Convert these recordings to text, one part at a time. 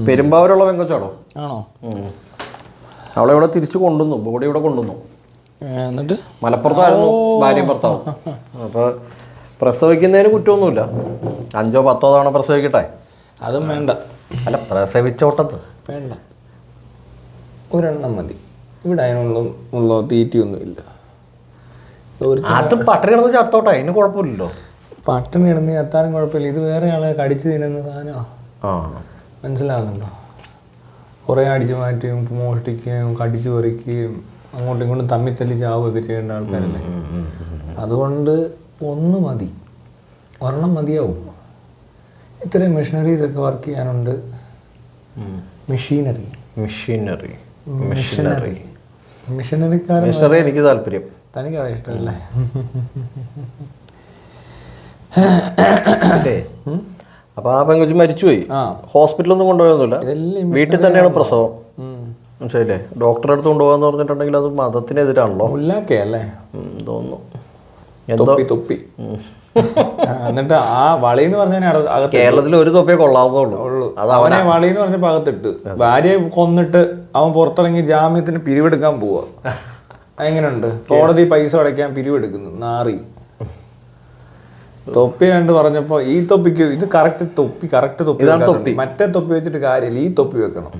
പെരുമ്പാവൂരുള്ള പെങ്കൊച്ചാണോ? ആണോ? അവളെ ഇവിടെ തിരിച്ചു കൊണ്ടുവന്നു, ബോഡി ഇവിടെ കൊണ്ടുവന്നു. എന്നിട്ട് മലപ്പുറത്തായിരുന്നു ഭാര്യയും ഭർത്താവും. അപ്പോൾ പ്രസവിക്കുന്നതിന് കുറ്റമൊന്നുമില്ല. 5 or 10 തവണ പ്രസവിക്കട്ടെ. അതും വേണ്ട. അല്ല, പ്രസവിച്ചോട്ടത്ത് വേണ്ട, ഒരെണ്ണം മതി. ഇവിടെ അതിനുള്ള തീറ്റിയൊന്നുമില്ല. അത് പട്ടിണി കിടന്ന് ചത്തോട്ടെ, അതിന് കുഴപ്പമില്ലല്ലോ. പട്ടിണി കിടന്ന് ചത്താനും കുഴപ്പമില്ല. ഇത് വേറെ ആളെ കടിച്ചു തിന്നുന്ന സാധനമാണ്. മനസ്സിലാകുന്നുണ്ടോ? കുറേ അടിച്ചു മാറ്റുകയും മോഷ്ടിക്കുകയും കടിച്ചു പറിക്കുകയും അങ്ങോട്ടും ഇങ്ങോട്ടും തമ്മിത്തല്ലി ചാവുകയൊക്കെ ചെയ്യേണ്ട ആൾക്കാരല്ലേ. അതുകൊണ്ട് ഒന്ന് മതി, ഒരെണ്ണം മതിയാവും. ഇത്രയും മെഷീനറീസ് ഒക്കെ വർക്ക് ചെയ്യാനുണ്ട്. മെഷീനറി എനിക്ക് താല്പര്യം. തനിക്ക് അതാ ഇഷ്ടമല്ലേ? അപ്പൊ ആ പെങ്കൊച്ച് മരിച്ചുപോയി. ഹോസ്പിറ്റലൊന്നും കൊണ്ടുപോയൊന്നുമില്ല, വീട്ടിൽ തന്നെയാണ് പ്രസവം. മനസ്സിലായില്ലേ? ഡോക്ടറെ അടുത്ത് കൊണ്ടുപോകാന്ന് പറഞ്ഞിട്ടുണ്ടെങ്കിൽ അത് മതത്തിനെതിരാണല്ലോ. അല്ലേ തോന്നുന്നു. തൊപ്പി എന്നിട്ട് ആ വളീന്ന് പറഞ്ഞാൽ കേരളത്തിൽ ഒരു തൊപ്പിയെ കൊള്ളാവുന്നുള്ളൂ. അവനെ വളീന്ന് പറഞ്ഞപ്പോ അകത്തിട്ട് ഭാര്യയെ കൊന്നിട്ട് അവൻ പുറത്തിറങ്ങി ജാമ്യത്തിന് പിരിവെടുക്കാൻ പോവാ. എങ്ങനെയുണ്ട്? കോടതി പൈസ അടയ്ക്കാൻ പിരിവെടുക്കുന്നു. നാറി. തൊപ്പി കണ്ട് പറഞ്ഞപ്പോ ഈ തൊപ്പിക്ക് ഇത് കറക്റ്റ് തൊപ്പി. മറ്റേ തൊപ്പി വെച്ചിട്ട് കാര്യമില്ല, ഈ തൊപ്പി വെക്കണം.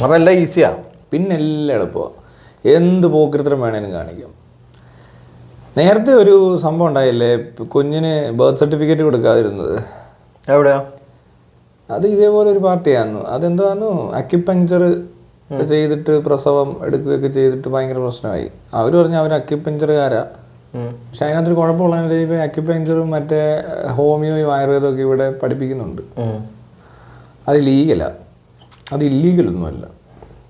അപ്പൊ എല്ലാം ഈസിയാ, പിന്നെ എല്ലാം എളുപ്പമാ. എന്ത് പോക്കൃത്തരം വേണേലും കാണിക്കാം. നേരത്തെ ഒരു സംഭവം ഉണ്ടായില്ലേ, കുഞ്ഞിന് ബർത്ത് സർട്ടിഫിക്കറ്റ് കൊടുക്കാതിരുന്നത്? എവിടെയാ അത്? ഇതേപോലെ ഒരു പാർട്ടിയായിരുന്നു. അതെന്താന്നു, അക്യുപഞ്ചർ ചെയ്തിട്ട് പ്രസവം എടുക്കുകയൊക്കെ ചെയ്തിട്ട് ഭയങ്കര പ്രശ്നമായി. അവർ പറഞ്ഞു അവർ അക്യുപഞ്ചറുകാരാ. പക്ഷെ അതിനകത്തൊരു കുഴപ്പമുള്ള ഇപ്പോൾ അക്യുപഞ്ചറും മറ്റേ ഹോമിയോയും ആയുർവേദവും ഒക്കെ ഇവിടെ പഠിപ്പിക്കുന്നുണ്ട്. അത് ലീഗലാണ്. അത് ഇല്ലീഗലൊന്നുമല്ല,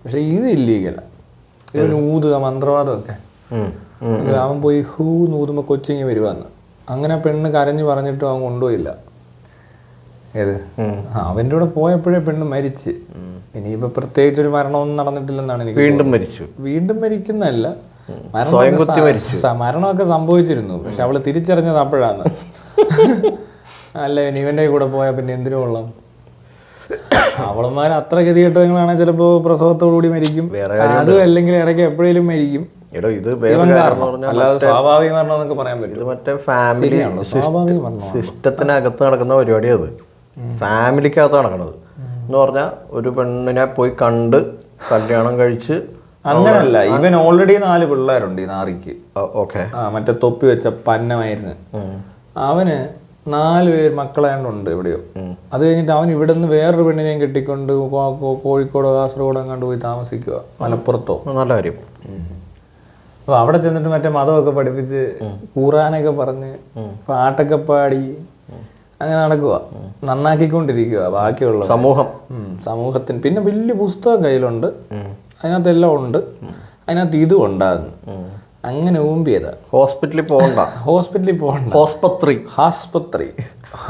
പക്ഷെ ഇത് ഇല്ലീഗലാണ്. ഇത് നൂതുക, മന്ത്രവാദമൊക്കെ. അവൻ പോയി നൂതുമ്പോൾ കൊച്ചിങ്ങി വരുവാന്ന്. അങ്ങനെ പെണ്ണ് കരഞ്ഞു പറഞ്ഞിട്ടും അവൻ കൊണ്ടുപോയില്ല. ഏത് അവൻ്റെ കൂടെ പോയപ്പോഴേ പെണ്ണ് മരിച്ച്. ഇനിയിപ്പോൾ പ്രത്യേകിച്ച് ഒരു മരണമൊന്നും നടന്നിട്ടില്ലെന്നാണ് എനിക്ക്. വീണ്ടും മരിക്കുന്നതല്ല, മരണമൊക്കെ സംഭവിച്ചിരുന്നു. പക്ഷെ അവള് തിരിച്ചറിഞ്ഞത് അപ്പോഴാണ്. അല്ല, ഇവന്റെ കൂടെ പോയാൽ പിന്നെ എന്തിനു കൊള്ളാം? അവളന്മാർ അത്ര ഗതികെട്ടവങ്ങളാണെങ്കിൽ ചിലപ്പോ പ്രസവത്തോടുകൂടി മരിക്കും. അതും അല്ലെങ്കിൽ ഇടയ്ക്ക് എപ്പോഴേലും മരിക്കും. അല്ലാതെ സ്വാഭാവിക മരണം എന്നൊക്കെ പറയാൻ പറ്റും. മറ്റേ ഫാമിലി സിസ്റ്റത്തിനകത്ത് നടക്കുന്ന പരിപാടിയാണ് അത്. ഫാമിലിക്കകത്ത് നടക്കണത് എന്ന് പറഞ്ഞാൽ ഒരു പെണ്ണിനെ പോയി കണ്ട് കല്യാണം കഴിച്ച്. അങ്ങനല്ല, ഇവൻ ഓൾറെഡി 4 പിള്ളേരുണ്ട് ഈ നാറിക്ക്. ഓക്കെ. മറ്റേ തൊപ്പി വെച്ച പന്നമായിരുന്നു. അവന് 4 പേര് മക്കളാണ്ടുണ്ട് എവിടെയോ. അത് കഴിഞ്ഞിട്ട് അവൻ ഇവിടെ നിന്ന് വേറൊരു പെണ്ണിനെയും കെട്ടിക്കൊണ്ട് കോഴിക്കോടോ കാസർഗോഡോ കണ്ടു പോയി താമസിക്കുക, മലപ്പുറത്തോ. നല്ല കാര്യം. അപ്പൊ അവിടെ ചെന്നിട്ട് മറ്റേ മതമൊക്കെ പഠിപ്പിച്ച് ഖുറാനൊക്കെ പറഞ്ഞ് പാട്ടൊക്കെ പാടി അങ്ങനെ നടക്കുക, നന്നാക്കിക്കൊണ്ടിരിക്കുക ബാക്കിയുള്ള സമൂഹത്തിന്. പിന്നെ വലിയ പുസ്തകം കയ്യിലുണ്ട്, അതിനകത്ത് എല്ലാം ഉണ്ട്. അതിനകത്ത് ഇതും ഉണ്ടാകുന്നു. അങ്ങനെ ഊമ്പിയതാ. ഹോസ്പിറ്റലിൽ പോകണ്ട,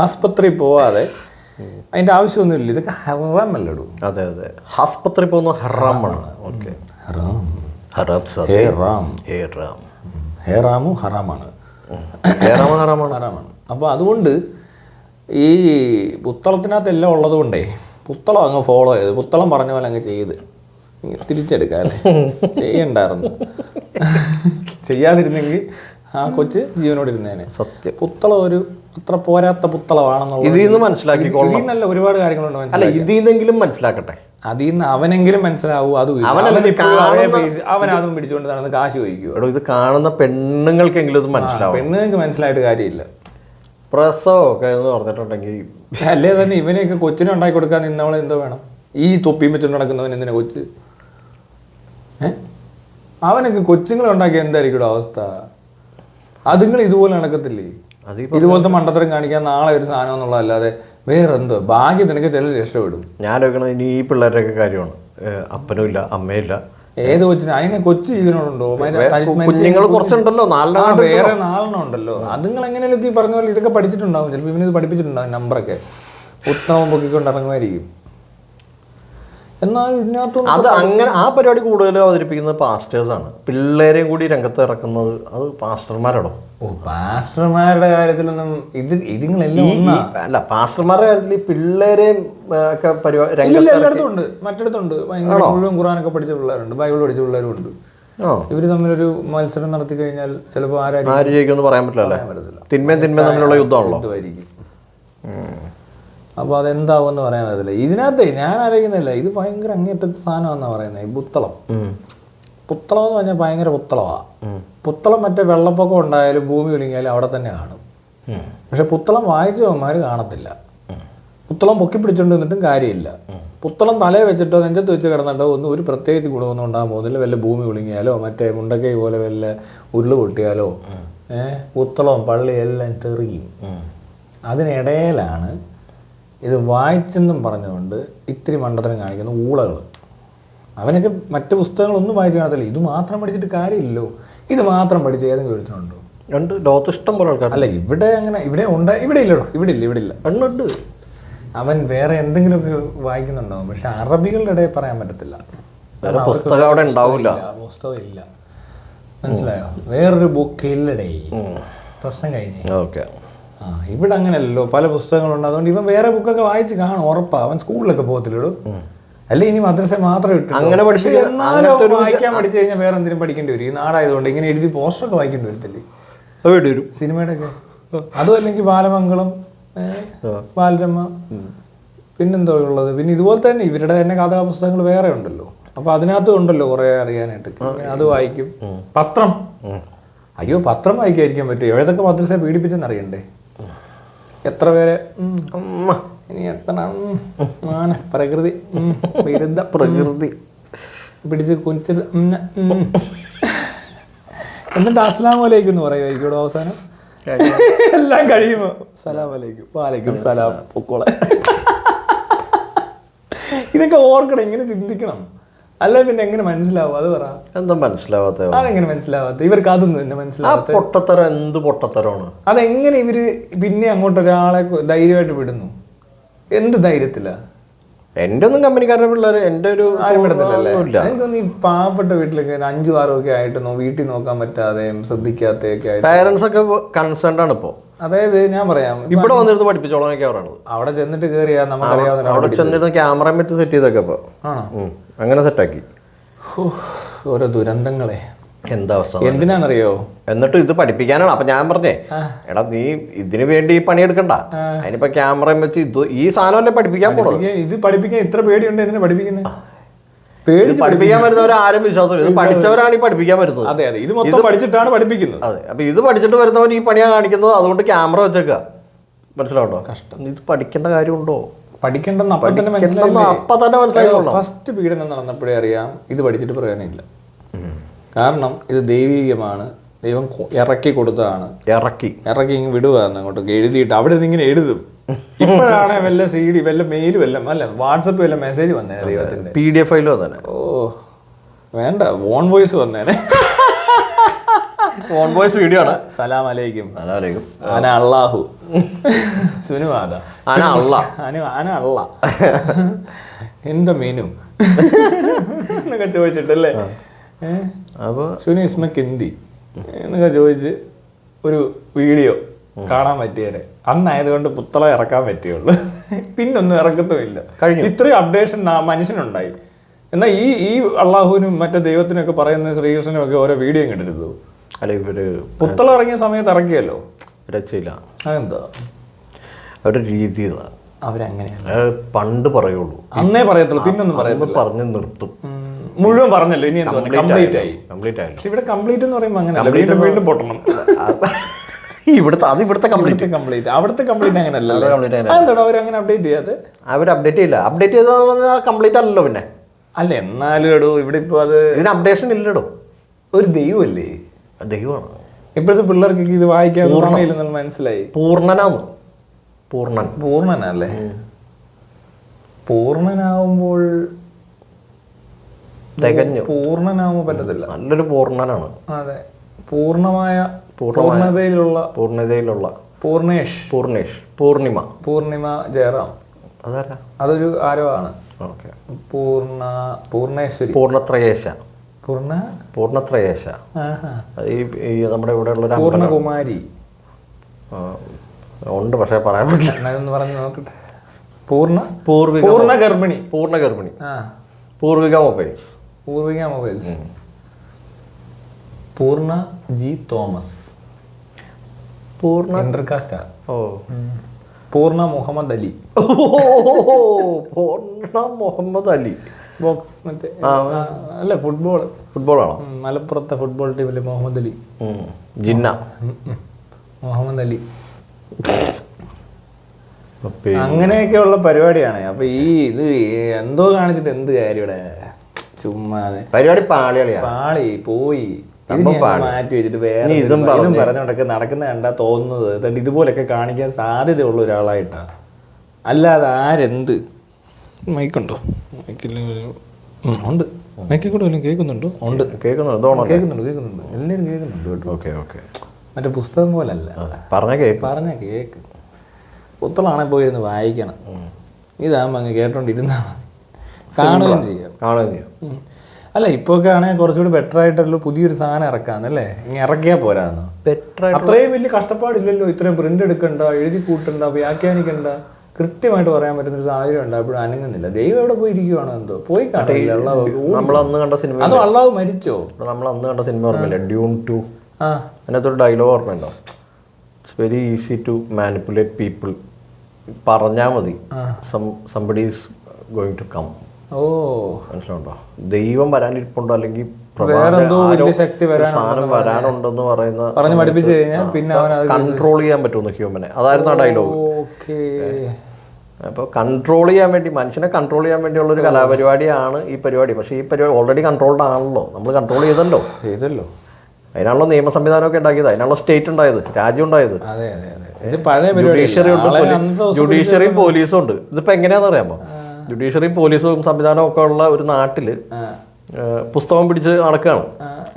ആസ്പത്രി പോവാതെ അതിന്റെ ആവശ്യമൊന്നുമില്ല. ഇതൊക്കെ ഹറാമല്ലടൂ. അതെ, ആസ്പത്രി പോകുന്ന ഹറാമാണ്. ഓക്കെ, ഹറാമാണ്. അപ്പൊ അതുകൊണ്ട് ഈ പുത്തളത്തിനകത്ത് എല്ലാം ഉള്ളത് കൊണ്ടേ പുത്തളം അങ്ങ് ഫോളോ ചെയ്ത്, പുത്തളം പറഞ്ഞ പോലെ അങ്ങ് ചെയ്ത് തിരിച്ചെടുക്കാം അല്ലേ. ചെയ്യണ്ടായിരുന്നു. ചെയ്യാതിരുന്നെങ്കിൽ ആ കൊച്ച് ജീവനോട് ഇരുന്നേനെ. പുത്തളം ഒരു അത്ര പോരാത്ത പുത്തളമാണെന്നുള്ളത് മനസ്സിലാക്കി. ഒരുപാട് കാര്യങ്ങളുണ്ട് മനസ്സിലാക്കട്ടെ. അതിൽ നിന്ന് അവനെങ്കിലും മനസ്സിലാവൂ. അതും അവൻ അതും പിടിച്ചുകൊണ്ട് നടന്ന് കാശ് ചോദിക്കുമോ? ഇത് കാണുന്ന പെണ്ണുങ്ങൾക്കെങ്കിലും മനസ്സിലാവും. പെണ്ണുങ്ങൾക്ക് മനസ്സിലായിട്ട് കാര്യമില്ല. പ്രസവമൊക്കെ എന്ന് പറഞ്ഞിട്ടുണ്ടെങ്കിൽ അല്ലേ തന്നെ ഇവനെയൊക്കെ കൊച്ചിനെ ഉണ്ടാക്കി കൊടുക്കാൻ നിന്നവളെ എന്തോ വേണം? ഈ തൊപ്പിയും വെച്ചുകൊണ്ട് നടക്കുന്നവൻ എന്തിനാ കൊച്ച്? അവനൊക്കെ കൊച്ചുങ്ങളെ ഉണ്ടാക്കിയ എന്തായിരിക്കും അവസ്ഥ? അതുങ്ങൾ ഇതുപോലെ നടക്കത്തില്ലേ? ഇതുപോലത്തെ മണ്ടത്തരം കാണിക്കാൻ നാളെ ഒരു സാധനം എന്നുള്ളതല്ലാതെ വേറെന്തോ ഭാഗ്യത്തിനൊക്കെ ചിലർ രക്ഷപ്പെടും. ഞാൻ വെക്കണത് ഇനി ഈ പിള്ളേരുടെയൊക്കെ കാര്യമാണ്. അപ്പനും ഇല്ല, അമ്മയില്ല. ഏത് കൊച്ചിന്? അതിനെ കൊച്ചു ജീവനോടുണ്ടോ? കുറച്ചുണ്ടല്ലോ, വേറെ 4 ഉണ്ടല്ലോ. അതുങ്ങൾ എങ്ങനെയൊക്കെ ഈ പറഞ്ഞ പോലെ ഇതൊക്കെ പഠിച്ചിട്ടുണ്ടാവും. ചിലപ്പോൾ ഇവനിത് പഠിപ്പിച്ചിട്ടുണ്ടാവും. നമ്പറൊക്കെ ഉത്തമം പൊക്കിക്കൊണ്ട് ഇറങ്ങുമായിരിക്കും. എന്നാലും ഇതിനകത്തൊന്നും അത് അങ്ങനെ ആ പരിപാടി കൂടുതലും അവതരിപ്പിക്കുന്നത് പാസ്റ്റേഴ്സാണ്. പിള്ളേരെയും കൂടി രംഗത്ത് ഇറക്കുന്നത് അത് പാസ്റ്റർമാരാണോ? ഓ, പാസ്റ്റർമാരുടെ കാര്യത്തിലൊന്നും ഇതിങ്ങളെല്ലാം അല്ല, പാസ്റ്റർമാരുടെ കാര്യത്തിൽ ഈ പിള്ളേരെയും ഒക്കെ എല്ലായിടത്തും ഉണ്ട്. മറ്റിടത്തുണ്ട് ഭയങ്കര മുഴുവൻ ഖുറാനൊക്കെ പഠിച്ച പിള്ളേരുണ്ട്, ബൈബിൾ പഠിച്ച പിള്ളേരും ഉണ്ട്. ഇവര് തമ്മിലൊരു മത്സരം നടത്തി കഴിഞ്ഞാൽ ചിലപ്പോൾ ആര് ജയിക്കുമെന്ന് പറയാൻ പറ്റില്ല. തിന്മയും തമ്മിലുള്ള യുദ്ധമായിരിക്കും. അപ്പോൾ അതെന്താവുമെന്ന് പറയാൻ പറ്റില്ല. ഇതിനകത്ത് ഞാൻ ആലോചിക്കുന്നില്ല, ഇത് ഭയങ്കര അങ്ങേറ്റത്തെ സാധനമാണെന്നാണ് പറയുന്നത്. ഈ പുത്തളം എന്ന് പറഞ്ഞാൽ ഭയങ്കര പുത്തളമാണ്. പുത്തളം മറ്റേ വെള്ളപ്പൊക്കം ഉണ്ടായാലും ഭൂമി ഒലിങ്ങിയാലും അവിടെ തന്നെ കാണും. പക്ഷെ പുത്തളം വായിച്ചവന്മാർ കാണത്തില്ല. പുത്തളം പൊക്കി പിടിച്ചോണ്ട് നിന്നിട്ടും കാര്യമില്ല. പുത്തളം തലയെ വെച്ചിട്ടോ നെഞ്ചത്ത് വെച്ച് കിടന്നിട്ടോ ഒന്നും ഒരു പ്രത്യേകിച്ച് ഗുണമൊന്നും ഉണ്ടാകാൻ പോകുന്നില്ല. വല്ല ഭൂമി ഒളിങ്ങിയാലോ മറ്റേ മുണ്ടക്കൈ പോലെ വല്ല ഉരുള് പൊട്ടിയാലോ പുത്തളവും പള്ളി എല്ലാം തെറിയും. അതിനിടയിലാണ് ഇത് വായിച്ചെന്നും പറഞ്ഞുകൊണ്ട് ഇത്തിരി മണ്ടത്തരം കാണിക്കുന്ന ഊളകൾ. അവനൊക്കെ മറ്റ് പുസ്തകങ്ങളൊന്നും വായിച്ച് കാണത്തില്ല. ഇത് മാത്രം പഠിച്ചിട്ട് കാര്യമില്ലല്ലോ. ഇത് മാത്രം പഠിച്ച് ഏതെങ്കിലും ഒരുത്തനുണ്ടോ? ലോകത്ത് ഇഷ്ടം പോലെ ആൾക്കാർ. അല്ല, ഇവിടെ അങ്ങനെ ഇവിടെ ഇല്ലടോ. ഇവിടെ ഇല്ല. അവൻ വേറെ എന്തെങ്കിലുമൊക്കെ വായിക്കുന്നുണ്ടാവും. പക്ഷെ അറബികളുടെ ഇടയിൽ പറയാൻ പറ്റത്തില്ല. പുസ്തകം ഇല്ല, മനസ്സിലായോ? വേറൊരു ബുക്ക് ഇല്ലടേ, പ്രശ്നം കഴിഞ്ഞേ. ഇവിടെ അങ്ങനെയല്ലോ, പല പുസ്തകങ്ങളുണ്ട്. അതുകൊണ്ട് ഇവൻ വേറെ ബുക്കൊക്കെ വായിച്ച് കാണും, ഉറപ്പാ. അവൻ സ്കൂളിലൊക്കെ പോകത്തില്ലടോ. അല്ല, ഇനി മദ്രസ മാത്രം ഇട്ടു. എന്നാലും വായിക്കാൻ പഠിച്ചു കഴിഞ്ഞാൽ വേറെ എന്തെങ്കിലും പഠിക്കേണ്ടി വരും. ഈ നാടായതുകൊണ്ട് ഇങ്ങനെ എഴുതി പോസ്റ്ററൊക്കെ വായിക്കേണ്ടി വരത്തില്ലേ സിനിമയുടെ ഒക്കെ? അതും അല്ലെങ്കിൽ ബാലമംഗളം, ബാലരമ, പിന്നെന്തോ ഉള്ളത്. പിന്നെ ഇതുപോലെ തന്നെ ഇവരുടെ തന്നെ കഥാപുസ്തകങ്ങൾ വേറെ ഉണ്ടല്ലോ. അപ്പൊ അതിനകത്തും ഉണ്ടല്ലോ കുറെ അറിയാനായിട്ട്. അത് വായിക്കും. പത്രം, അയ്യോ പത്രം വായിക്കാതിരിക്കാൻ പറ്റും? ഏതൊക്കെ മദ്രസ പീഡിപ്പിച്ചെന്ന് അറിയണ്ടേ? എത്ര പേരെ ഇനി എത്ര പ്രകൃതി വിരുദ്ധ പ്രകൃതി പിടിച്ച് കുനിച്ചിട്ട് എന്നിട്ട് അസ്സലാമു അലൈക്കും എന്ന് പറയുമായിരിക്കും ഇവിടെ അവസാനം. എല്ലാം കഴിയുമ്പോ സലാം അലൈക്കും, വാലൈക്കും സലാം, പൊക്കോളെ. ഇതൊക്കെ ഓർക്കണം, ഇങ്ങനെ ചിന്തിക്കണം. അല്ല പിന്നെ എങ്ങനെ മനസ്സിലാവും? അത് പറ. എന്താ മനസ്സിലാവാത്ത? അതെങ്ങനെ മനസ്സിലാവാത്ത? ഇവർക്ക് അതൊന്നും തന്നെ മനസ്സിലാവാത്ത. പൊട്ടത്തരം എന്ത് പൊട്ടത്തരമാണ്? അതെങ്ങനെ ഇവര് പിന്നെ അങ്ങോട്ട് ഒരാളെ ധൈര്യമായിട്ട് വിടുന്നു? എന്ത് ധൈര്യത്തിലാ? എന്റെ ഒന്നും കമ്പനിക്കാരുടെ പിള്ളേർ എന്റെ ഒരു ആരും വിടത്തില്ലല്ലേ? എനിക്കൊന്ന് ഈ പാവപ്പെട്ട വീട്ടിലൊക്കെ 5, 6 ഒക്കെ ആയിട്ട് വീട്ടിൽ നോക്കാൻ പറ്റാതെയും ശ്രദ്ധിക്കാത്തൊക്കെ ആയിട്ട് പേരൻസ് ഒക്കെ കൺസേൺഡ് ആണ് ഇപ്പോ. അതായത് ഞാൻ പറയാം, ഇവിടെ വന്നിരുന്ന് പഠിപ്പിച്ചോളാം എന്നൊക്കെ പറയുന്നത്. അവിടെ ചെന്നിട്ട് കയറിയാ നമുക്കറിയാവുന്ന അവിടെ ചെന്നിരുന്ന് ക്യാമറ വെച്ച് സെറ്റ് ചെയ്തൊക്കെ ഇപ്പൊ അങ്ങനെ സെറ്റാക്കി. ഓരോ ദുരന്തങ്ങളെ എന്താ അവസ്ഥ? എന്തിനാന്നറിയോ? എന്നിട്ട് ഇത് പഠിപ്പിക്കാനാണ്. അപ്പൊ ഞാൻ പറഞ്ഞേ, എടാ നീ ഇതിന് വേണ്ടി പണിയെടുക്കണ്ട, അതിനിപ്പോ ക്യാമറ വെച്ച് ഈ സാധനമല്ലേ പഠിപ്പിക്കാൻ പോണത്. ഇത് പഠിപ്പിക്കാൻ ഇത്ര പേടിയുണ്ട്. എന്തിനാ പഠിപ്പിക്കുന്നത്? പഠിപ്പിക്കാൻ വരുന്നവർ ആരും വിശ്വാസമില്ല. ഇത് പഠിച്ചവരാണ് ഈ പഠിപ്പിക്കാൻ വരുന്നത്. അതെ, ഇത് മൊത്തം പഠിച്ചിട്ടാണ് പഠിപ്പിക്കുന്നത്. അതെ, അപ്പൊ ഇത് പഠിച്ചിട്ട് വരുന്നവൻ ഈ പണിയാ കാണിക്കുന്നത്. അതുകൊണ്ട് ക്യാമറ വെച്ചേക്കുക. മനസ്സിലാവട്ടോ? കഷ്ടം. ഇത് പഠിക്കേണ്ട കാര്യമുണ്ടോ? പഠിക്കേണ്ടെന്ന് അപ്പൊ തന്നെ മനസ്സിലായി. ഫസ്റ്റ് പീഡനം നടന്നപ്പോഴേ അറിയാം ഇത് പഠിച്ചിട്ട് പ്രയോജനമില്ല. കാരണം ഇത് ദൈവീകമാണ്, ദൈവം ഇറക്കി കൊടുത്തതാണ്. ഇറക്കി ഇങ്ങ് വിടുകയെന്ന് അങ്ങോട്ടൊക്കെ എഴുതിയിട്ട് അവിടെ നിന്ന് ഇങ്ങനെ എഴുതും. ഇപ്പോഴാണ് വല്ല CD വല്ല മെയിൽ വല്ല അല്ല വാട്സപ്പ് വല്ല മെസ്സേജ് വന്നേനെ, ദൈവത്തിന്റെ PDF ഫയൽ വന്നേനെ. ഓ വേണ്ട, ഓൺ വോയിസ് വന്നേനെ. ഓൺ വോയിസ് വീഡിയോ ആണ്. സലാം അലൈക്കും, അന അള്ളാഹു സുനുവാദ അന അള്ള എന്താ മീനു എന്നൊക്കെ ചോദിച്ചിട്ടല്ലേ സുനി ഇസ്മക്ക് എന്തി എന്നൊക്കെ ചോദിച്ച് ഒരു വീഡിയോ കാണാൻ പറ്റിയേനെ. അന്നായതുകൊണ്ട് പുത്തളം ഇറക്കാൻ പറ്റിയുള്ളൂ, പിന്നൊന്നും ഇറക്കത്തുമില്ല. ഇത്രയും അപ്ഡേഷൻ മനുഷ്യനുണ്ടായി. എന്നാൽ ഈ അള്ളാഹുവിനും മറ്റേ ദൈവത്തിനൊക്കെ പറയുന്ന ശ്രീകൃഷ്ണനും ഒക്കെ ഓരോ വീഡിയോ കിട്ടരുത്. പുത്തളം ഇറങ്ങിയ സമയത്ത് ഇറക്കിയല്ലോ, അതെന്താ അവരുടെ രീതി. അവരങ്ങനെയല്ല, പണ്ട് പറയുള്ളൂ, അന്നേ പറയത്തുള്ളൂ, പിന്നൊന്നും പറയത്തില്ല, പറഞ്ഞു നിർത്തും. മുഴുവൻ പറഞ്ഞല്ലോ, ഇനി എന്താ കംപ്ലീറ്റ് ആയി. പക്ഷെ ഇവിടെ കംപ്ലീറ്റ് എന്ന് പറയുമ്പോൾ അങ്ങനെ വീണ്ടും പൊട്ടണം. ഇവിടുത്തെ കംപ്ലീറ്റ് അവിടുത്തെ കംപ്ലീറ്റ് അങ്ങനെയല്ല. എന്താ അവരങ്ങനെ അപ്ഡേറ്റ് ചെയ്യാതെ? അവർ അപ്ഡേറ്റ് ചെയ്യില്ല. അപ്ഡേറ്റ് ചെയ്ത കംപ്ലീറ്റ് അല്ലല്ലോ. പിന്നെ അല്ല, എന്നാലും എടോ ഇവിടെ ഇപ്പൊ അത് ഇതിന് അപ്ഡേഷൻ ഇല്ലടോ. ഒരു ദൈവമല്ലേ? ദൈവമാണ്. ഇപ്പോഴത്തെ പിള്ളേർക്ക് ഇത് വായിക്കാൻ സമയമില്ലെന്ന് മനസ്സിലായി. പൂർണ്ണനല്ലേ? പൂർണ്ണനാവുമ്പോൾ പൂർണ്ണനാവുമ്പോ പറ്റത്തില്ല. നല്ലൊരു പൂർണ്ണനാണ്. അതെ, പൂർണ്ണതയിലുള്ള പൂർണ്ണേഷ്, പൂർണിമ ജയറാം. അതാരാ? അതൊരു ആരോ ആണ്. ഓക്കെ. പൂർണേശ്വരി, പൂർണ്ണത്രയേശ, പൂർണ്ണത്രയേശ. ഈ നമ്മുടെ ഇവിടെ ഉള്ള പൂർണ്ണകുമാരി ഉണ്ട്, പക്ഷെ പറയാൻ പറ്റില്ല. എന്നൊന്ന് പറഞ്ഞു നോക്കട്ടെ. പൂർവിക ഗർഭിണി. പൂർവിക മൊബൈൽസ്. പൂർണ്ണ ജി തോമസ്. ഇന്റർകാസ്റ്റ്. പൂർണ്ണ മുഹമ്മദ് അലി. പൂർണ്ണ മുഹമ്മദ് അലി. ബോക്സ് മറ്റേ അല്ല, ഫുട്ബോളാണോ? മലപ്പുറത്തെ ഫുട്ബോൾ ടീമിലെ മുഹമ്മദ് അലി. ജിന്ന മുഹമ്മദ് അലി. അങ്ങനെയൊക്കെയുള്ള പരിപാടിയാണ്. അപ്പൊ ഇത് എന്തോ കാണിച്ചിട്ട് എന്ത് കാര്യം ഇവിടെ? ചുമ്മാതെ പരിപാടി പാളി പോയി. മാറ്റി വെച്ചിട്ട് വേറെ ഇതും പറഞ്ഞോണ്ടൊക്കെ നടക്കുന്ന കണ്ടാ തോന്നുന്നത് ഇതുപോലൊക്കെ കാണിക്കാൻ സാധ്യതയുള്ള ഒരാളായിട്ടാ. അല്ലാതെ ആരെന്ത് മൈക്കുണ്ടോ? മൈക്കില്ല, ഉണ്ട്. മൈക്കിൽ കൂടെ വല്ലതും കേൾക്കുന്നുണ്ടോ? ഉണ്ട്, കേൾക്കുന്നുണ്ട്. എല്ലാവരും കേൾക്കുന്നുണ്ട് കേട്ടോ. Okay okay. മറ്റേ പുസ്തകം പോലല്ല, പറഞ്ഞ കേക്ക്. പുത്തളാണെ പോയിരുന്ന് വായിക്കണം. ഇതാകുമ്പോൾ അങ്ങ് കേട്ടോണ്ടിരുന്നാ മതി, കാണുകയും ചെയ്യാം. അല്ല, ഇപ്പൊക്കെ ആണെങ്കിൽ കുറച്ചുകൂടി ബെറ്റർ ആയിട്ടല്ലോ പുതിയൊരു സാധനം ഇറക്കാന്നല്ലേ. ഇനി ഇറക്കിയാൽ പോരാന്നോ? അത്രയും വലിയ കഷ്ടപ്പാടില്ലല്ലോ. ഇത്രയും പ്രിന്റ് എടുക്കണ്ട, എഴുതി കൂട്ടണ്ട, വ്യാഖ്യാനിക്കണ്ട, കൃത്യമായിട്ട് പറയാൻ പറ്റുന്ന ഒരു സാഹചര്യം ഉണ്ടായപ്പോഴും അനങ്ങുന്നില്ല. ദൈവം എവിടെ പോയിരിക്കുവാണോ എന്തോ? പോയി കാണില്ല. അതോ അള്ളാഹു മരിച്ചോ? നമ്മളന്ന് കണ്ട സിനിമ ഓർമ്മയില്ല, ഡ്യൂൺ 2. അതിനകത്തൊരു ഡയലോഗ് ഓർമ്മയുണ്ടോ? It's very easy to manipulate people. പറഞ്ഞാൽ മതി, somebody is going to come. മനസ്സിലുണ്ടോ? ദൈവം വരാനിരിപ്പുണ്ടോ, അല്ലെങ്കിൽ സാധനം വരാനുണ്ടെന്ന് പറഞ്ഞു പഠിപ്പിച്ചു കഴിഞ്ഞാൽ പിന്നെ കൺട്രോൾ ചെയ്യാൻ പറ്റുമെന്ന് ഹ്യൂമനെ. അതായിരുന്നു ആ ഡയലോഗ്. അപ്പോൾ കൺട്രോൾ ചെയ്യാൻ വേണ്ടി, മനുഷ്യനെ കൺട്രോൾ ചെയ്യാൻ വേണ്ടിയുള്ള ഒരു കലാപരിപാടിയാണ് ഈ പരിപാടി. പക്ഷേ ഈ പരിപാടി ഓൾറെഡി കൺട്രോൾഡ് ആണല്ലോ, നമ്മൾ കൺട്രോൾ ചെയ്തല്ലോ. അതിനാണല്ലോ നിയമ സംവിധാനമൊക്കെ ഉണ്ടാക്കിയത്, അതിനാണല്ലോ സ്റ്റേറ്റ് ഉണ്ടായത്, രാജ്യം ഉണ്ടായത്. ജുഡീഷ്യറിയും പോലീസും ഉണ്ട്. ഇതിപ്പോ എങ്ങനെയാണെന്ന് അറിയാമോ? ജുഡീഷ്യറിയും പോലീസും സംവിധാനവും ഒക്കെ ഉള്ള ഒരു നാട്ടില് പുസ്തകം പിടിച്ച് നടക്കുകയാണ്.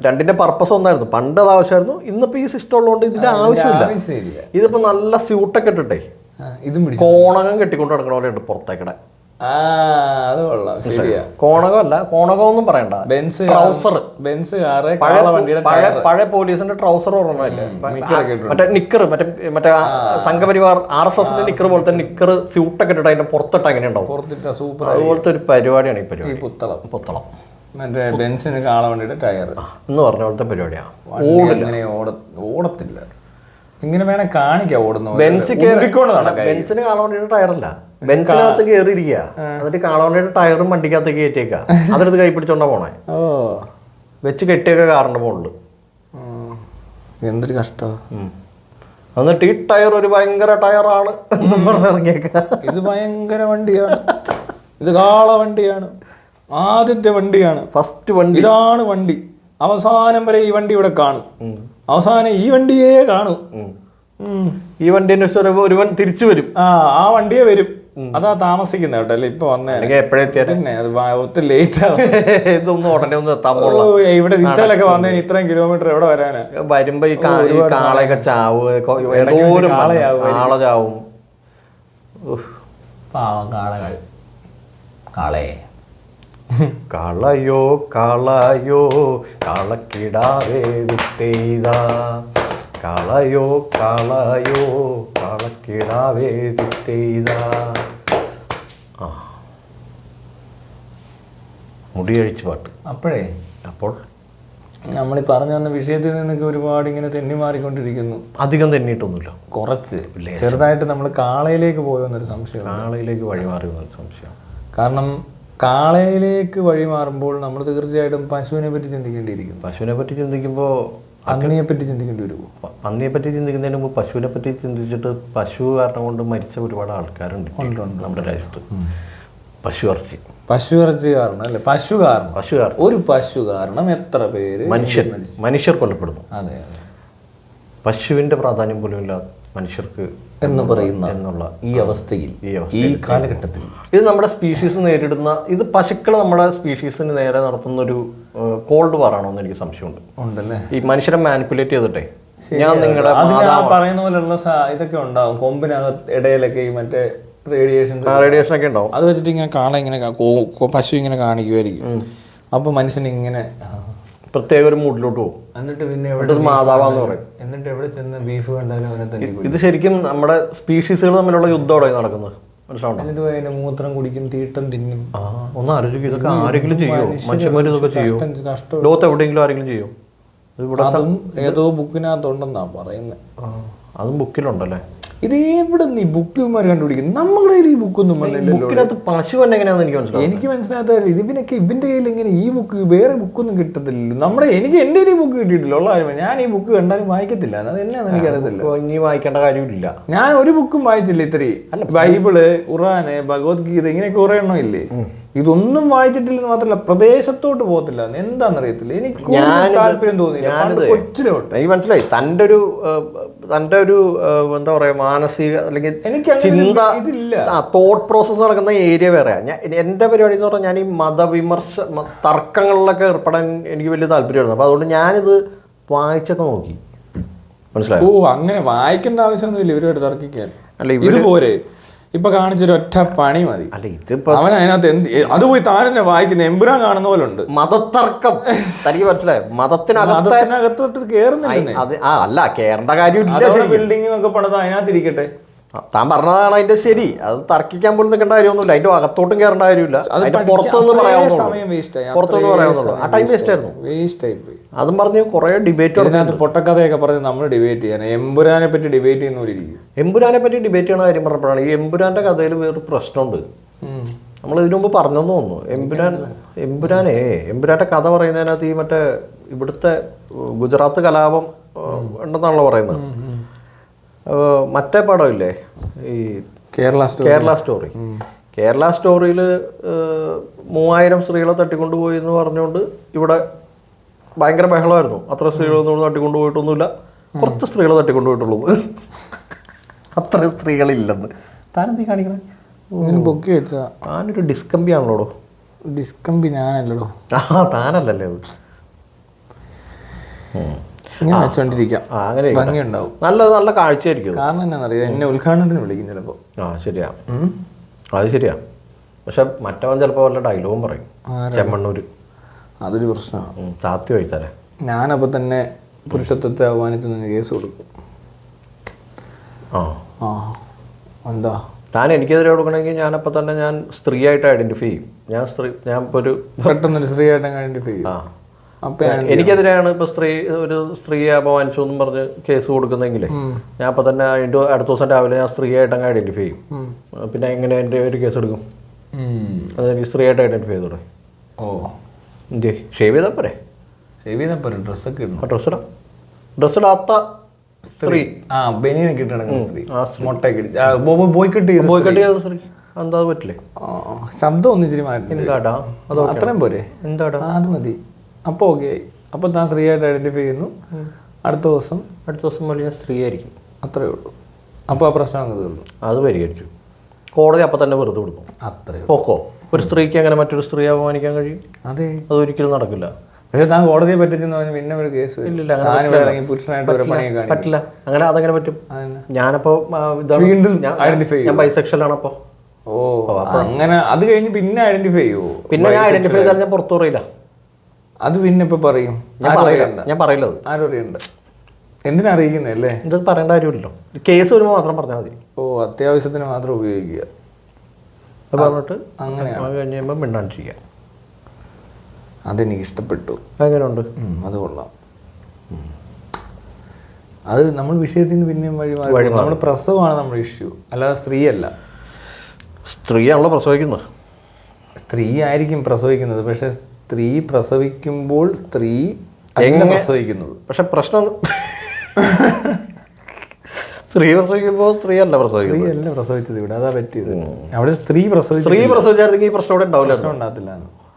രണ്ടിന്റെ പർപ്പസ് ഒന്നായിരുന്നു. പണ്ട് അത് ആവശ്യമായിരുന്നു, ഇന്നിപ്പോ ഈ സിസ്റ്റം ഉള്ളതുകൊണ്ട് ഇതിന്റെ ആവശ്യമില്ല. ഇതിപ്പോ നല്ല സ്യൂട്ടൊക്കെ ഇട്ടിട്ടേ കോണകം കെട്ടിക്കൊണ്ട് നടക്കണ പോലെ ഉണ്ട് പുറത്തേക്കിടെ. കോണകമല്ല, കോണകമൊന്നും പറയണ്ട, പഴയ പോലീസിന്റെ ട്രൗസർ ഓർമ്മയില്ലേ? മറ്റേ നിക്കർ, മറ്റേ സംഘപരിവാർ RSSന്റെ നിക്കർ പോലത്തെ നിക്കർ സ്യൂട്ടൊക്കെ ഇട്ടിട്ട് അതിന്റെ പുറത്തിട്ട് അങ്ങനെ ഉണ്ടാവും. അതുപോലത്തെ ഒരു പരിപാടിയാണ് ഈ പരിപാടി. പുത്തളം മറ്റേ ബെൻസിന് കാള വണ്ടിയുടെ ടയർ എന്ന് പറഞ്ഞ പോലത്തെ പരിപാടിയാണ്. ഓടത്തില്ല, ഇങ്ങനെ വേണേ കാണിക്കാം ഓടുന്നു. ബെൻസിന് കാളവണ്ടിയുടെ ടയറല്ല, ബെൻസിനകത്ത് കയറിയിരിക്കുക, എന്നിട്ട് കാളവണ്ടിയുടെ ടയറും വണ്ടിക്കകത്ത് കയറ്റിയേക്കാം. അതെടുത്ത് കൈ പിടിച്ചോണ്ടാ പോണേ. വെച്ച് കെട്ടിയൊക്കെ കാറിന്റെ മുകളില്. എന്തൊരു കഷ്ടം. എന്നിട്ട് ഈ ടയർ ഒരു ഭയങ്കര ടയറാണ് പറഞ്ഞിറങ്ങിയേക്കാം. ഇത് ഭയങ്കര വണ്ടിയാണ്, ഇത് കാള വണ്ടിയാണ്, ആദ്യത്തെ വണ്ടിയാണ്, ഫസ്റ്റ് വണ്ടി, ഇതാണ് വണ്ടി, അവസാനം വരെ ഈ വണ്ടി ഇവിടെ കാണും, അവസാനം ഈ വണ്ടിയേ കാണും, ഈ വണ്ടി ഒരുവൻ തിരിച്ചു വരും, ആ വണ്ടിയെ വരും, അതാ താമസിക്കുന്ന കേട്ടോ. അല്ലെ ഇപ്പൊ വന്നേ പിന്നെ അത് ഒത്തിരി ലേറ്റ് ആവും. ഇതൊന്നും ഉടനെ ഒന്നും എത്താൻ ഇവിടെ ഇത്തലൊക്കെ വന്നതിന് ഇത്രയും കിലോമീറ്റർ എവിടെ വരാനാ? വരുമ്പോ ഈ കാളയൊക്കെ ചാവും. പാവം കാളകൾ. കളയോ കളയോ കളക്കിടാതെ വിട്ടേതാ, കളയോ കളയോ കളക്കിടാതെ വിട്ടേതാ. മുടിയഴിച്ചു പാട്ട്. അപ്പോൾ നമ്മളീ പറഞ്ഞു വന്ന വിഷയത്തിൽ നിന്നൊക്കെ ഒരുപാട് ഇങ്ങനെ തെന്നി മാറിക്കൊണ്ടിരിക്കുന്നു. അധികം തെന്നിയിട്ടൊന്നുമില്ല, കുറച്ച് ചെറുതായിട്ട് നമ്മൾ കാളയിലേക്ക് പോയെന്നൊരു സംശയം. കാളയിലേക്ക് വഴിമാറിയെന്നൊരു സംശയം. കാരണം കാളയിലേക്ക് വഴി മാറുമ്പോൾ നമ്മൾ തീർച്ചയായിട്ടും പശുവിനെ പറ്റി ചിന്തിക്കേണ്ടിയിരിക്കും. പശുവിനെ പറ്റി ചിന്തിക്കുമ്പോൾ പന്നിയെ പറ്റി ചിന്തിക്കേണ്ടി വരുമോ? പന്നിയെ പറ്റി ചിന്തിക്കുന്നതിന് മുമ്പ് പശുവിനെ പറ്റി ചിന്തിച്ചിട്ട് പശു കാരണം കൊണ്ട് മരിച്ച ഒരുപാട് ആൾക്കാരുണ്ട് നമ്മുടെ രാജ്യത്ത്. പശു ഇറച്ചി കാരണം അല്ലെ? പശു കാരണം ഒരു പശു കാരണം എത്ര പേര് മനുഷ്യർ കൊല്ലപ്പെടുന്നു. അതെ, പശുവിന്റെ പ്രാധാന്യം പോലും ഇല്ല മനുഷ്യർക്ക് എന്ന് പറയുന്ന എന്നുള്ള ഈ അവസ്ഥയിൽ, ഈ കാലഘട്ടത്തിൽ ഇത് നമ്മുടെ സ്പീഷീസ് നേരിടുന്ന, ഇത് പശുക്കൾ നമ്മുടെ സ്പീഷീസിന് നേരെ നടത്തുന്ന ഒരു കോൾഡ് വാറാണോ എന്ന് എനിക്ക് സംശയമുണ്ട്. ഉണ്ടല്ലേ? ഈ മനുഷ്യരെ മാനിപ്പുലേറ്റ് ചെയ്തിട്ടെ ഞാൻ നിങ്ങളുടെ പറയുന്ന പോലെയുള്ള ഇതൊക്കെ ഉണ്ടാവും. കൊമ്പിനകത്ത് ഇടയിലൊക്കെ ഈ മറ്റേ റേഡിയേഷൻ ഒക്കെ ഉണ്ടാവും. അത് വെച്ചിട്ട് ഇങ്ങനെ ഇങ്ങനെ പശു ഇങ്ങനെ കാണിക്കുമായിരിക്കും. അപ്പൊ മനുഷ്യൻ ഇങ്ങനെ പ്രത്യേക ഒരു മൂഡിലോട്ട് പോകും. എന്നിട്ട് പിന്നെ എവിടെ മാതാവാന്ന് പറയും. എന്നിട്ട് എവിടെ ചെന്ന് ബീഫ് കണ്ടാലും അവനെ തന്നെ. ഇത് ശരിക്കും നമ്മുടെ സ്പീഷീസുകൾ തമ്മിലുള്ള യുദ്ധമാണ് നടക്കുന്നത്, മനസ്സിലാവണം. എന്നിട്ട് അതിന്റെ മൂത്രം കുടിക്കും, തീട്ടം തിന്നും. ഒന്ന് ആലോചിക്കും, ഇതൊക്കെ ആരെങ്കിലും ചെയ്യോ? മനുഷ്യന്മാർ ഇതൊക്കെ ചെയ്യും? ലോകത്ത് എവിടെയെങ്കിലും ആരെങ്കിലും ചെയ്യും? അതും ഏതോ ബുക്കിനകത്തുണ്ടെന്നാ പറയുന്നത്. അതും ബുക്കിലുണ്ടല്ലേ? ഇത് എവിടെ നീ ബുക്കുമാർ കണ്ടുപിടിക്കുന്നത്? നമ്മുടെ കയ്യിൽ ഈ ബുക്കൊന്നും ബുക്കിനകത്ത് പശു തന്നെ എങ്ങനെയാണെന്ന് എനിക്ക് മനസ്സിലാകാത്ത. ഇതിനൊക്കെ ഇവന്റെ കയ്യിൽ ഇങ്ങനെ ഈ ബുക്ക് വേറെ ബുക്കൊന്നും കിട്ടത്തില്ലല്ലോ. എനിക്ക് എന്റെ ഈ ബുക്ക് കിട്ടിയിട്ടില്ല. ഉള്ള കാര്യം ഞാൻ ഈ ബുക്ക് കണ്ടാലും വായിക്കത്തില്ല. അത് എന്നാന്ന് എനിക്കറിയത്തില്ല. ഇനി വായിക്കേണ്ട കാര്യമില്ല. ഞാൻ ഒരു ബുക്കും വായിച്ചില്ല. ഇത്രയും ബൈബിള്, ഖുറാന്, ഭഗവത്ഗീത, ഇങ്ങനെയൊക്കെ കുറെ എണ്ണം ഇല്ലേ. ഇതൊന്നും വായിച്ചിട്ടില്ലെന്ന് മാത്രമല്ല പ്രദേശത്തോട്ട് പോകത്തില്ല. എന്താണെന്നറിയത്തില്ല. എനിക്ക് താല്പര്യം തോന്നിയില്ല കൊച്ചിലോട്ട്. എനിക്ക് മനസ്സിലായി തൻ്റെ ഒരു എന്താ പറയാ മാനസിക അല്ലെങ്കിൽ ചിന്ത, തോട്ട് പ്രോസസ് നടക്കുന്ന ഏരിയ വേറെയാണ്. എൻ്റെ പരിപാടി എന്ന് പറഞ്ഞാൽ ഞാൻ ഈ തർക്കങ്ങളിലൊക്കെ ഏർപ്പെടാൻ എനിക്ക് വലിയ താല്പര്യമായിരുന്നു. അപ്പോൾ അതുകൊണ്ട് ഞാനിത് വായിച്ചൊക്കെ നോക്കി, മനസ്സിലായി. അങ്ങനെ വായിക്കേണ്ട ആവശ്യമൊന്നുമില്ല ഇവരോട് തർക്കിക്കാൻ. അല്ല ഇതുപോലെ ഇപ്പൊ കാണിച്ചൊരു ഒറ്റ പണി മതി. അല്ല ഇതിപ്പോ അവൻ അതിനകത്ത് അത് പോയി താനെ വായിക്കുന്ന എമ്പുരാൻ കാണുന്ന പോലെ ഉണ്ട് മതത്തർക്കം. തനിക്ക് മനസ്സിലായോ? മതത്തിനകത്തോട്ട് കേറുന്നില്ല. അല്ല കേറേണ്ട കാര്യമില്ല. ബിൽഡിംഗ് ഒക്കെ പണിത് അതിനകത്തിരിക്കട്ടെ. താൻ പറഞ്ഞതാണ് അതിന്റെ ശരി. അത് തർക്കിക്കാൻ പോലും നിൽക്കേണ്ട കാര്യമൊന്നുമില്ല. അതിന്റെ അകത്തോട്ടും കയറേണ്ട കാര്യമില്ല. പുറത്തൊന്നും പറയാവുന്നുള്ളൂ. ആ ടൈം വേസ്റ്റ് ആയിരുന്നു. അതും പറഞ്ഞ് കുറെ ഡിബേറ്റ് പൊട്ടക്കഥയൊക്കെ പറഞ്ഞ് നമ്മൾ ഡിബേറ്റ് ചെയ്യാൻ എമ്പുരാനെ പറ്റി ഡിബേറ്റ് ചെയ്യുന്നവരിക്കും. എമ്പുരാനെ പറ്റി ഡിബേറ്റ് ചെയ്യണ കാര്യം പറഞ്ഞപ്പോഴാണ് ഈ എമ്പുരാന്റെ കഥയിൽ വേറൊരു പ്രശ്നമുണ്ട്. നമ്മൾ ഇതിനു മുമ്പ് പറഞ്ഞെന്ന് തോന്നുന്നു. എമ്പുരാന്റെ കഥ പറയുന്നതിനകത്ത് ഈ മറ്റേ ഇവിടുത്തെ ഗുജറാത്ത് കലാപം ഉണ്ടെന്നാണല്ലോ പറയുന്നത്. മറ്റേ പടമില്ലേ ഈ കേരള സ്റ്റോറി. കേരള സ്റ്റോറിയിൽ 3000 സ്ത്രീകളെ തട്ടിക്കൊണ്ടുപോയി എന്ന് പറഞ്ഞുകൊണ്ട് ഇവിടെ ഭയങ്കര ബഹളമായിരുന്നു. അത്ര സ്ത്രീകളൊന്നും തട്ടിക്കൊണ്ടുപോയിട്ടൊന്നുമില്ല, കുറച്ച് സ്ത്രീകളെ തട്ടിക്കൊണ്ടുപോയിട്ടുള്ളൂ. അത്ര സ്ത്രീകളില്ലെന്ന് താനെന്തീ കാണിക്കണേ? പൊക്കി വെച്ചാ താനൊരു ഡിസ്കമ്പി ആണല്ലോടോ. ഡിസ്കമ്പി ഞാനല്ലോ. താനല്ലല്ലേ അത്. ഭംഗിയുണ്ടാവും. നല്ല കാഴ്ചയായിരിക്കും. കാരണം എന്നാന്നറിയാം, എന്നെ ഉദ്ഘാടനത്തിന് വിളിക്കും ചിലപ്പോ. ശരിയാ, അത് ശരിയാ. പക്ഷെ മറ്റവൻ ചിലപ്പോ വല്ല ഡയലോഗും പറയും. ചെമ്മണ്ണൂര് അതൊരു പ്രശ്നമാണ്. താത്തി വഴിച്ചാലേ ഞാനപ്പോ തന്നെ പുരുഷത്വത്തെ അവമാനിച്ചു കേസ് കൊടുക്കും. എന്താ താൻ എനിക്കെതിരെ കൊടുക്കണമെങ്കിൽ ഞാനപ്പോൾ തന്നെ ഞാൻ സ്ത്രീയായിട്ട് ഐഡന്റിഫൈ ചെയ്യും. ഞാൻ ഇപ്പോൾ ഒരു പെട്ടെന്നൊരു സ്ത്രീയായിട്ട് ഐഡന്റിഫൈ ചെയ്യും. എനിക്കെതിരെയാണ് ഇപ്പോൾ ഒരു സ്ത്രീയെ അപമാനിച്ചു എന്നും പറഞ്ഞ് കേസ് കൊടുക്കുന്നെങ്കിൽ ഞാൻ അപ്പം തന്നെ അതിൻ്റെ അടുത്ത ദിവസം രാവിലെ ഞാൻ സ്ത്രീയായിട്ട് അങ്ങ് ഐഡന്റിഫൈ ചെയ്യും. പിന്നെ എങ്ങനെ എൻ്റെ ഒരു കേസ് എടുക്കും? അത് എനിക്ക് സ്ത്രീയായിട്ട് ഐഡന്റിഫൈ ചെയ്തോടെ. എന്ത് ഷേവ് ചെയ്താൽ പോരെ? ഡ്രസ്സൊക്കെ ഡ്രസ്സ് ഇടാത്ത സ്ത്രീ, ബനിയനൊക്കെ ഇട്ടിടങ്ങുന്ന സ്ത്രീ, സ്ത്രീ എന്താ പറ്റില്ലേ? ശബ്ദം ഒന്നിച്ചിരി മാറ്റി അത്രയും പോരെ? എന്താടാ അത് മതി. അപ്പോൾ ഓക്കെ ആയി. അപ്പോൾ താൻ സ്ത്രീയായിട്ട് ഐഡന്റിഫൈ ചെയ്യുന്നു. അടുത്ത ദിവസം വലിയ സ്ത്രീ ആയിരിക്കും. അത്രേ ഉള്ളൂ. അപ്പോൾ ആ പ്രശ്നം അങ്ങ് തീർന്നു. അത് പരിഹരിച്ചു. കോടതി അപ്പം തന്നെ വെറുതെ കൊടുക്കും. അത്രേ ഓക്കോ. ഒരു സ്ത്രീക്ക് അങ്ങനെ മറ്റൊരു സ്ത്രീയെ അപമാനിക്കാൻ കഴിയും? അതെ, അതൊരിക്കലും നടക്കില്ല. പക്ഷെ താൻ കോടതിയെ പറ്റിച്ചെന്ന് പിന്നെ ഒരു കേസ് പുരുഷനായിട്ട് പറ്റില്ല. അങ്ങനെ അതങ്ങനെ പറ്റും? ഞാനപ്പോ വീണ്ടും ഐഡന്റിഫൈ ഞാൻ ബൈസെക്ഷൽ ആണ്. അപ്പൊ അങ്ങനെ അത് കഴിഞ്ഞ് പിന്നെ ഐഡന്റിഫൈ ചെയ്യുമോ? പിന്നെ ഞാൻ ഐഡന്റിഫൈ ചെയ്താൽ ഞാൻ പുറത്തു പറയില്ല. അത് പിന്നെ ഇപ്പൊ പറയും. ഞാൻ പറയില്ലത്. ആരും അറിയണ്ട. എന്തിനാ അറിയിക്കുന്നല്ലേ? ഇത് പറയേണ്ട കാര്യമില്ലല്ലോ. കേസ് വരുമ്പോൾ മാത്രം പറഞ്ഞാൽ മതി. അത്യാവശ്യത്തിന് മാത്രം ഉപയോഗിക്കുക. അത് പറഞ്ഞിട്ട് അങ്ങനെ കഴിഞ്ഞ് കഴിയുമ്പോൾ മിണ്ടാണ്ടിരിക്കുക. അതെനിക്ക് ഇഷ്ടപ്പെട്ടു. എങ്ങനെയുണ്ട്? അത് കൊള്ളാം. അത് നമ്മൾ വിഷയത്തിന് പിന്നെയും വഴി നമ്മൾ പ്രസവമാണ് നമ്മുടെ ഇഷ്യൂ, അല്ലാതെ സ്ത്രീയല്ല. സ്ത്രീയാണല്ലോ പ്രസവിക്കുന്നത്. സ്ത്രീ ആയിരിക്കും പ്രസവിക്കുന്നത്, പക്ഷെ സ്ത്രീ പ്രസവിക്കുമ്പോൾ സ്ത്രീ അല്ല പ്രസവിക്കുന്നത്. പക്ഷെ പ്രശ്നം സ്ത്രീ പ്രസവിക്കുമ്പോൾ സ്ത്രീയല്ല പ്രസവിച്ചത്. ഇവിടെ അതാ പറ്റിയത്. അവിടെ സ്ത്രീ പ്രസവിച്ചായിരുന്നെങ്കിൽ ഈ പ്രശ്നം ഇവിടെ ഉണ്ടാകത്തില്ല.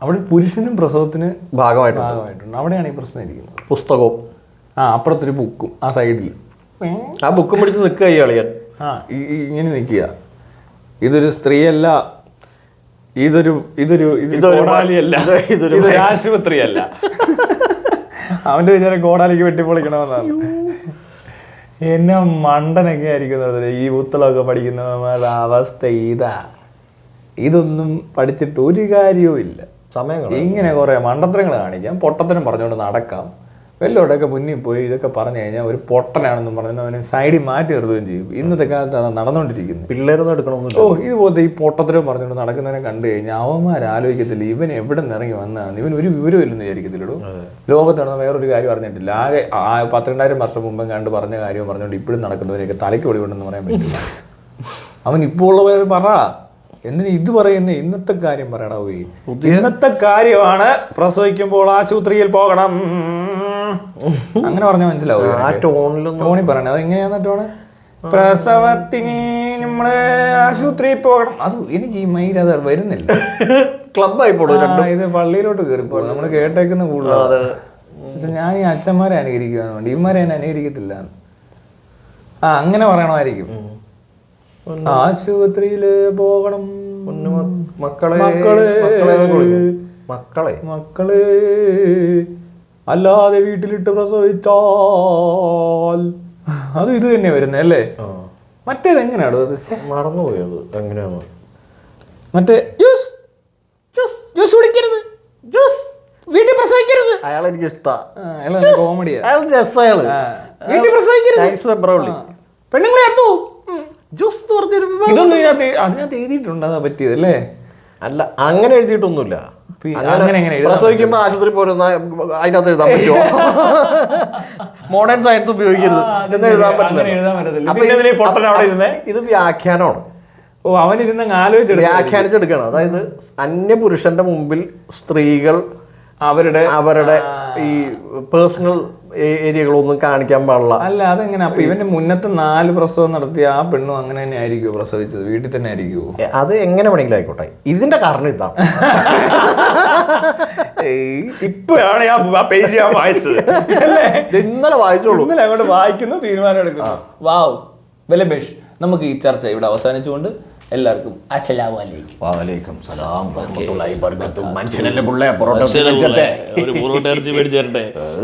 അവിടെ പുരുഷനും പ്രസവത്തിന് ഭാഗമായിട്ടുണ്ട്. അവിടെയാണ് ഈ പ്രശ്നം ഇരിക്കുന്നത്. പുസ്തകവും അപ്പുറത്തൊരു ബുക്കും ആ സൈഡിൽ. ആ ബുക്കും പിടിച്ച് നിൽക്കുക ഇയാളിയാൻ. ഇങ്ങനെ നിൽക്കുക. ഇതൊരു സ്ത്രീയല്ല, ഇതൊരു ആശുപത്രിയല്ല. അവന്റെ വിചാരം കോടാലിക്ക് വെട്ടിപ്പൊളിക്കണമെന്നാണ്. എന്നെ മണ്ടനൊക്കെ ആയിരിക്കുന്നത് ഈ പുത്തളമൊക്കെ പഠിക്കുന്നവന്മാരുടെ അവസ്ഥ ഇതൊന്നും പഠിച്ചിട്ട് ഒരു കാര്യവും ഇല്ല. സമയങ്ങൾ ഇങ്ങനെ കുറെ മണ്ടത്തരങ്ങൾ കാണിക്കാം, പൊട്ടത്തരം പറഞ്ഞുകൊണ്ട് നടക്കാം. വല്ലോടൊക്കെ മുന്നിൽ പോയി ഇതൊക്കെ പറഞ്ഞു കഴിഞ്ഞാൽ ഒരു പൊട്ടനാണെന്നും പറഞ്ഞു അവനെ സൈഡിൽ മാറ്റി നിർത്തുകയും ചെയ്യും. ഇന്നത്തെ കാലത്ത് അത് നടന്നുകൊണ്ടിരിക്കുന്നത്. പിള്ളേരൊന്നും എടുക്കണമെന്നില്ല. ഇതുപോലത്തെ ഈ പൊട്ടത്തരം പറഞ്ഞുകൊണ്ട് നടക്കുന്നതിനെ കണ്ടു കഴിഞ്ഞാൽ അവന്മാർ ആലോചിക്കത്തില്ല ഇവൻ എവിടെ നിന്ന് ഇറങ്ങി വന്നതാണ്, ഇവൻ ഒരു വിവരവും ഇല്ലെന്ന് വിചാരിക്കത്തില്ലടോ. ലോകത്ത് നടന്ന വേറൊരു കാര്യം അറിഞ്ഞിട്ടില്ല. ആകെ 12,000 വർഷം മുമ്പ് കണ്ട് പറഞ്ഞ കാര്യം പറഞ്ഞുകൊണ്ട് ഇപ്പോഴും നടക്കുന്നവരെയൊക്കെ തലയ്ക്ക് ഒളിവുണ്ടെന്ന് പറയാൻ പറ്റില്ല. അവൻ ഇപ്പോൾ ഉള്ളവർ പറ എന്തിനു ഇത് പറയുന്നേ? ഇന്നത്തെ കാര്യം പറയടാ. പോയി ഇന്നത്തെ കാര്യമാണ് പ്രസവിക്കുമ്പോൾ ആശുപത്രിയിൽ പോകണം അങ്ങനെ പറഞ്ഞാൽ മനസ്സിലാവും. ടോണി പറയണേ അത് എങ്ങനെയാന്ന് ടോണ്? പ്രസവത്തിന് നമ്മള് ആശുപത്രിയിൽ പോകണം. അത് എനിക്ക് ഈ മൈൽ അത് വരുന്നില്ല. ക്ലബായി പോടും. ഇത് പള്ളിയിലോട്ട് കയറിപ്പോ നമ്മള് കേട്ടേക്കുന്ന കൂടുതൽ. ഞാൻ ഈ അച്ഛന്മാരെ അനുകരിക്കുകയാണ് വേണ്ടി ഇവന്മാരെ ഞാൻ അനുകരിക്കത്തില്ല. അങ്ങനെ പറയണമായിരിക്കും. ആശുപത്രിയില് പോകണം മക്കളെ മക്കളെ മക്കളെ അല്ലാതെ വീട്ടിലിട്ട് പ്രസവിച്ചാൽ അത് ഇത് തന്നെ വരുന്നേ അല്ലേ? മറ്റേത് എങ്ങനെയാണോ മറന്നുപോയത്? എങ്ങനെയാണ് മറ്റേ ജ്യൂസ് കുടിക്കരുത്, ജ്യൂസ് വീട്ടിൽ പ്രസവിക്കരുത്. അയാൾ എനിക്ക് ഇഷ്ടമാണ്. കോമഡിയാ. വീട്ടിൽ പ്രസവിക്കരുത്, പെണ്ണുങ്ങളെ അത്തു ഇതൊന്നും അതിനകത്ത് എഴുതിയിട്ടുണ്ട്. അതാ പറ്റിയത് അല്ലേ? അല്ല, അങ്ങനെ എഴുതിയിട്ടൊന്നുമില്ല. പ്രസവിക്കുമ്പോ ആശുപത്രി പോരുന്ന അതിനകത്ത് എഴുതാൻ പറ്റുമോ? മോഡേൺ സയൻസ് ഉപയോഗിക്കരുത് എന്ന് എഴുതാൻ പറ്റില്ല. ഇത് വ്യാഖ്യാനമാണ്. അവനിരുന്ന് വ്യാഖ്യാനിച്ചെടുക്കണം. അതായത് അന്യപുരുഷന്റെ മുമ്പിൽ സ്ത്രീകൾ അവരുടെ ഈ പേഴ്സണൽ ഏരിയകളൊന്നും കാണിക്കാൻ പാടില്ല. അല്ല അതെങ്ങനെ? അപ്പൊ ഇവന്റെ മുന്നത്തെ 4 പ്രസവം നടത്തിയ ആ പെണ്ണും അങ്ങനെ തന്നെ ആയിരിക്കുമോ പ്രസവിച്ചത്? വീട്ടിൽ തന്നെ ആയിരിക്കുമോ? അത് എങ്ങനെ വേണമെങ്കിലും ആയിക്കോട്ടെ. ഇതിന്റെ കാരണം ഇതാണ്. ഇപ്പോഴാണ് ഞാൻ പേജ് വായിച്ചത്. ഇന്നലെ വായിച്ചോളൂ. ഇന്നലെ അങ്ങോട്ട് വായിക്കുന്നു, തീരുമാനം എടുക്കുന്നു. വാവ് ബലബേഷ്. നമുക്ക് ഈ ചർച്ച ഇവിടെ അവസാനിച്ചുകൊണ്ട് എല്ലാവർക്കും അസ്സലാമു അലൈക്കും. വഅലൈക്കും സലാം. മനുഷ്യനല്ലേ പുള്ളേ പൊറോട്ട ഒരു പൊറോട്ട ഇറച്ചി മേടിച്ചു തരട്ടെ.